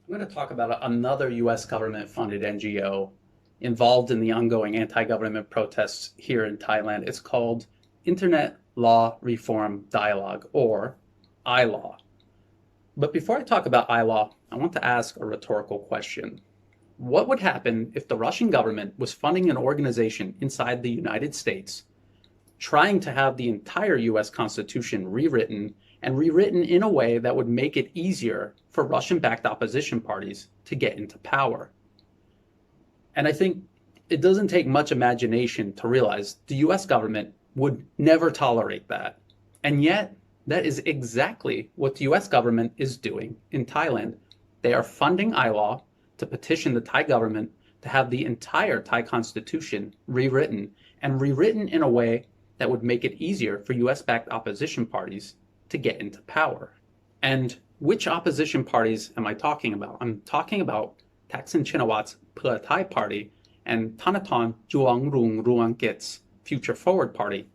I'm going to talk about another US government-funded NGO involved in the ongoing anti-government protests here in Thailand. It's called Internet Law Reform Dialogue, or iLaw. But before I talk about iLaw, I want to ask a rhetorical question. What would happen if the Russian government was funding an organization inside the United States trying to have the entire US Constitution rewritten and rewritten in a way that would make it easier for Russian-backed opposition parties to get into power? And I think it doesn't take much imagination to realize the US government would never tolerate that. And yet, that is exactly what the US government is doing in Thailand. They are funding iLaw to petition the Thai government to have the entire Thai constitution rewritten, and rewritten in a way that would make it easier for US-backed opposition parties to get into power. And which opposition parties am I talking about? I'm talking about Thaksin Shinawat's Pheu Thai Party and Thanathorn Juangroongruangkit's Future Forward Party,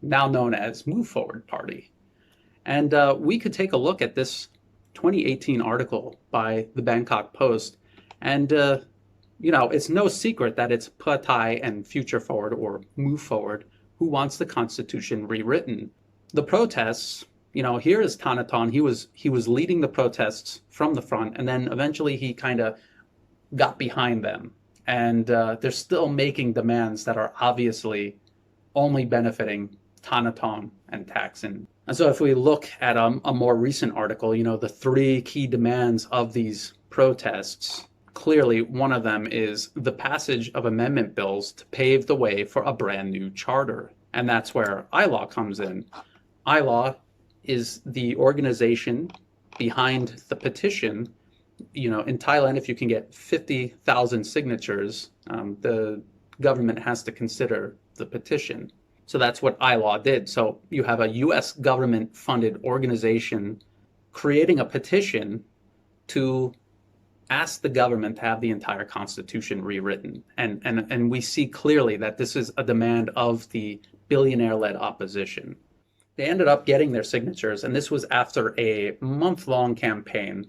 now known as Move Forward Party. And we could take a look at this 2018 article by the Bangkok Post. And, it's no secret that it's Pheu Thai and Future Forward, or Move Forward, who wants the Constitution rewritten. The protests, here is Thanathorn. He was leading the protests from the front, and then eventually he kind of got behind them. And they're still making demands that are obviously only benefiting Thanathorn and Thaksin. And so if we look at a more recent article, the three key demands of these protests, clearly one of them is the passage of amendment bills to pave the way for a brand new charter. And that's where iLaw comes in. iLaw is the organization behind the petition. In Thailand, if you can get 50,000 signatures, the government has to consider the petition. So that's what iLaw did. So you have a US government-funded organization creating a petition to ask the government to have the entire Constitution rewritten. And we see clearly that this is a demand of the billionaire-led opposition. They ended up getting their signatures, and this was after a month-long campaign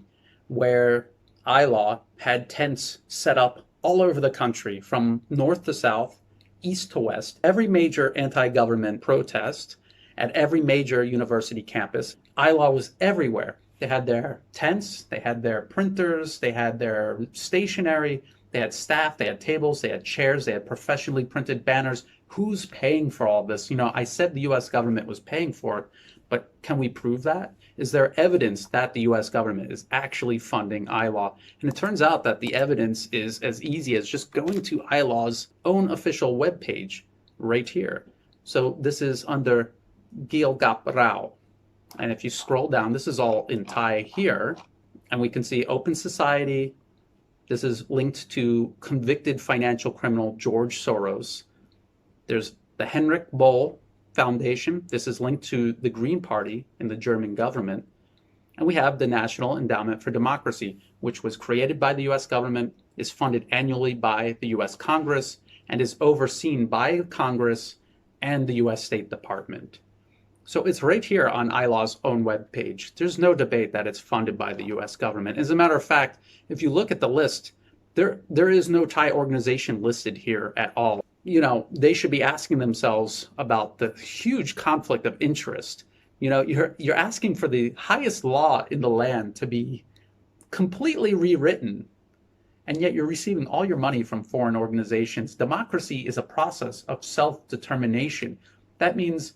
where iLaw had tents set up all over the country, from north to south, east to west. Every major anti-government protest at every major university campus, iLaw was everywhere. They had their tents, they had their printers, they had their stationery, they had staff, they had tables, they had chairs, they had professionally printed banners. Who's paying for all this? I said the US government was paying for it, but can we prove that? Is there evidence that the US government is actually funding iLaw? And it turns out that the evidence is as easy as just going to iLaw's own official webpage right here. So this is under Gilgap Rao. And if you scroll down, this is all in Thai here, and we can see Open Society. This is linked to convicted financial criminal George Soros. There's the Henrik Boll Foundation. This is linked to the Green Party in the German government. And we have the National Endowment for Democracy, which was created by the US government, is funded annually by the US Congress, and is overseen by Congress and the US State Department. So it's right here on iLaw's own webpage. There's no debate that it's funded by the US government. As a matter of fact, if you look at the list, there is no Thai organization listed here at all. They should be asking themselves about the huge conflict of interest. You're asking for the highest law in the land to be completely rewritten, and yet you're receiving all your money from foreign organizations. Democracy is a process of self-determination. That means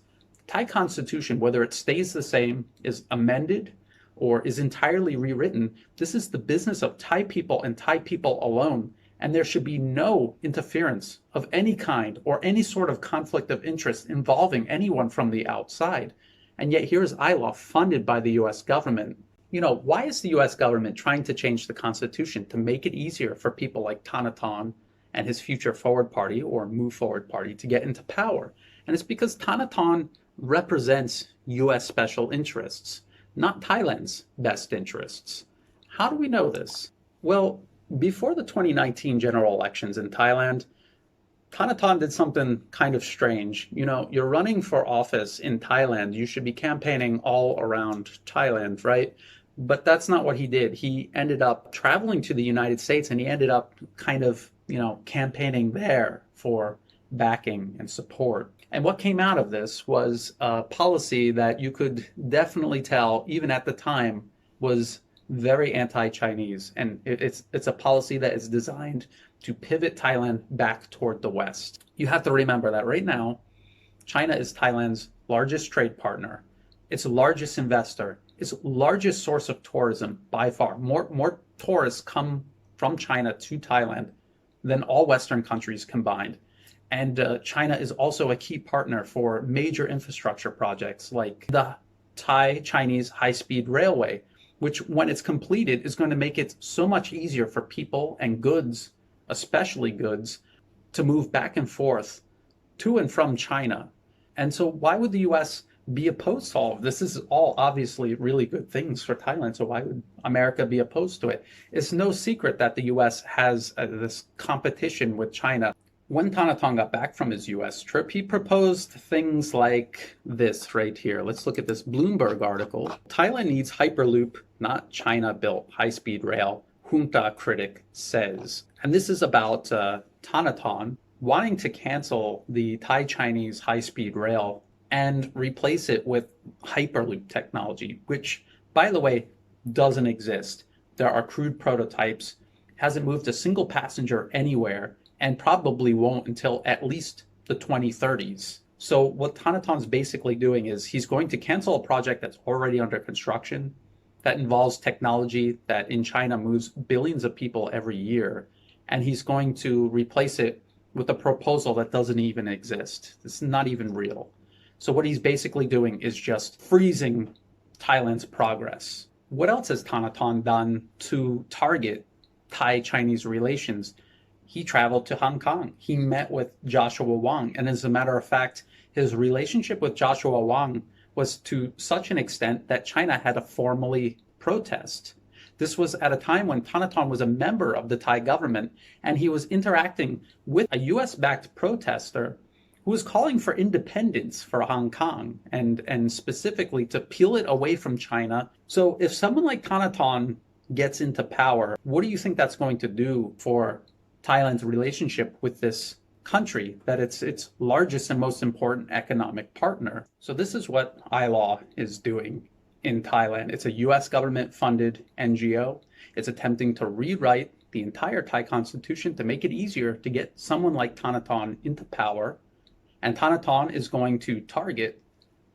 Thai Constitution, whether it stays the same, is amended, or is entirely rewritten, this is the business of Thai people and Thai people alone. And there should be no interference of any kind or any sort of conflict of interest involving anyone from the outside. And yet here's iLaw funded by the US government. Why is the US government trying to change the Constitution to make it easier for people like Thanathorn and his Future Forward Party, or Move Forward Party, to get into power? And it's because Thanathorn represents US special interests, not Thailand's best interests. How do we know this? Well, before the 2019 general elections in Thailand, Thanathorn did something kind of strange. You're running for office in Thailand. You should be campaigning all around Thailand, right? But that's not what he did. He ended up traveling to the United States and he ended up kind of, campaigning there for backing and support. And what came out of this was a policy that you could definitely tell, even at the time, was very anti-Chinese. And it's a policy that is designed to pivot Thailand back toward the West. You have to remember that right now, China is Thailand's largest trade partner, its largest investor, its largest source of tourism by far. More tourists come from China to Thailand than all Western countries combined. And China is also a key partner for major infrastructure projects like the Thai-Chinese high-speed railway, which when it's completed is going to make it so much easier for people and goods, especially goods, to move back and forth to and from China. And so why would the US be opposed to all of this? This is all obviously really good things for Thailand, so why would America be opposed to it? It's no secret that the US has this competition with China. When Thanathorn got back from his US trip, he proposed things like this right here. Let's look at this Bloomberg article. Thailand needs hyperloop, not China-built high-speed rail, junta critic says. And this is about Thanathorn wanting to cancel the Thai-Chinese high-speed rail and replace it with hyperloop technology, which, by the way, doesn't exist. There are crude prototypes, hasn't moved a single passenger anywhere, and probably won't until at least the 2030s. So what Thanathorn's basically doing is he's going to cancel a project that's already under construction, that involves technology that in China moves billions of people every year, and he's going to replace it with a proposal that doesn't even exist. It's not even real. So what he's basically doing is just freezing Thailand's progress. What else has Thanathorn done to target Thai-Chinese relations? He traveled to Hong Kong. He met with Joshua Wong. And as a matter of fact, his relationship with Joshua Wong was to such an extent that China had to formally protest. This was at a time when Thanathorn was a member of the Thai government, and he was interacting with a US-backed protester who was calling for independence for Hong Kong and specifically to peel it away from China. So if someone like Thanathorn gets into power, what do you think that's going to do for Thailand's relationship with this country, that it's its largest and most important economic partner? So this is what iLaw is doing in Thailand. It's a US government-funded NGO. It's attempting to rewrite the entire Thai constitution to make it easier to get someone like Thanathorn into power. And Thanathorn is going to target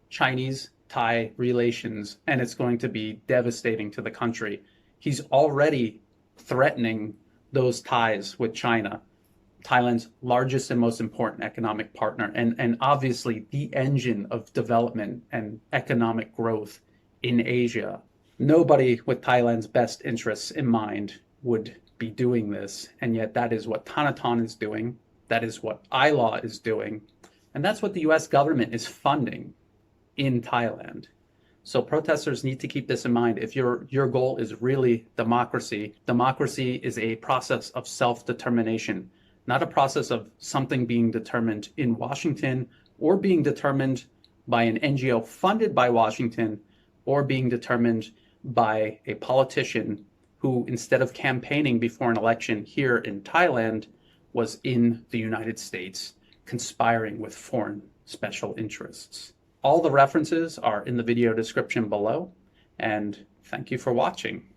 Chinese-Thai relations, and it's going to be devastating to the country. He's already threatening those ties with China, Thailand's largest and most important economic partner, and obviously the engine of development and economic growth in Asia. Nobody with Thailand's best interests in mind would be doing this, and yet that is what Thanathorn is doing. That is what iLaw is doing. And that's what the US government is funding in Thailand. So protesters need to keep this in mind. If your goal is really democracy, democracy is a process of self-determination, not a process of something being determined in Washington or being determined by an NGO funded by Washington or being determined by a politician who, instead of campaigning before an election here in Thailand, was in the United States conspiring with foreign special interests. All the references are in the video description below, and thank you for watching.